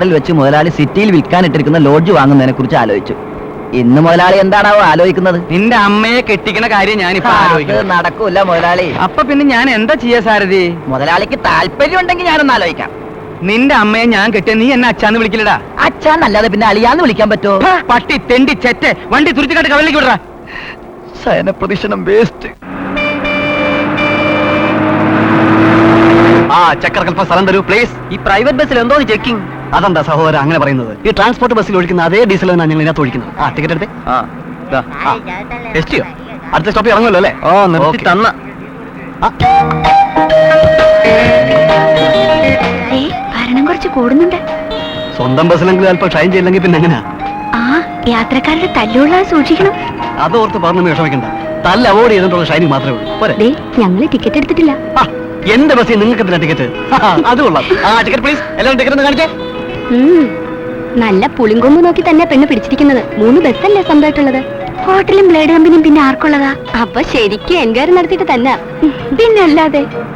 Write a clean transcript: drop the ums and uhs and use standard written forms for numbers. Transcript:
കാറിൽ വെച്ച് മുതലാളി സിറ്റിയിൽ വിൽക്കാനിട്ടിരിക്കുന്ന ലോഡ്ജ് വാങ്ങുന്നതിനെ കുറിച്ച് ആലോചിച്ചു. ഇന്ന് മുതലാളി എന്താണാവോ ആലോചിക്കുന്നത്? നിന്റെ അമ്മയെ കെട്ടിക്കണ കാര്യം ഞാനിപ്പോ ആലോചിക്കുന്നത്. നടക്കൂല മുതലാളി. അപ്പൊ പിന്നെ ഞാൻ എന്താ ചെയ്യാ സാരഥി? മുതലാളിക്ക് താല്പര്യം ഉണ്ടെങ്കിൽ ഞാനൊന്ന് ആലോചിക്കാം. നിന്റെ അമ്മയെ ഞാൻ കെട്ടിയ നീ എന്നെ അച്ഛാന്ന് വിളിക്കില്ലടാ. അച്ഛാന്നല്ലാതെ പിന്നെ അളിയാന്ന് വിളിക്കാൻ പറ്റോ? പട്ടി തെണ്ടി ചെറ്റ് വണ്ടി തുരുത്തിക്കാട്ട് കവലിലേക്ക് വിടറാ. ശയനപ്രദക്ഷിണം വേസ്റ്റ്. ചക്കരക്കൽപ്പ സ്ഥലം തരൂ പ്ലീസ്. ഈ പ്രൈവറ്റ് ബസ്സിൽ എന്തോ ചെക്കിംഗ്? അതെന്താ സഹോദരൻ അങ്ങനെ പറയുന്നത്? ഈ ട്രാൻസ്പോർട്ട് ബസ്സിൽ ഒഴിക്കുന്ന അതേ ഡീസലാണ് ഞങ്ങൾ ഇതിനകത്ത് ഒഴിക്കുന്നത്. ടിക്കറ്റ് എടുത്തേ. എസ്റ്റിയോ അടുത്ത സ്റ്റോപ്പിൽ ഇറങ്ങുമല്ലോ അല്ലേ? നിർത്തി തന്ന ഭരണം കുറച്ച് കൂടുന്നുണ്ട്. സ്വന്തം ബസ്സിലെങ്കിലും അല്പം ഷൈൻ ചെയ്യില്ലെങ്കിൽ പിന്നെ എങ്ങനെയാ? യാത്രക്കാരുടെ തല്ലുകൊള്ളാതെ സൂക്ഷിക്കണം. അതോർത്ത് പറഞ്ഞു വിഷമിക്കണ്ട. തല്ല അവോയ്ഡ് ചെയ്തിട്ടുള്ള ഷൈനിങ് മാത്രമേ ഉള്ളൂ. പോരെ, ഞങ്ങള് ടിക്കറ്റ് എടുത്തിട്ടില്ല. എന്റെ ബസ്സിൽ നിങ്ങൾക്ക് എന്തിനാ ടിക്കറ്റ്? അത് കൊള്ളാം. Ticket please. എല്ലാവരും ടിക്കറ്റ് ഒന്ന് കാണിച്ചേ. നല്ല പുളിങ്കൊമ്പ് നോക്കി തന്നെ പെണ്ണ് പിടിച്ചിരിക്കുന്നത്. 3 ബസ്സല്ലേ സ്വന്തമായിട്ടുള്ളത്. ഹോട്ടലും ബ്ലേഡ് കമ്പനിയും പിന്നെ ആർക്കുള്ളതാ? അപ്പൊ ശരിക്കും എൻക്വയറി നടത്തിയിട്ട് തന്നെ. പിന്നെ അല്ലാതെ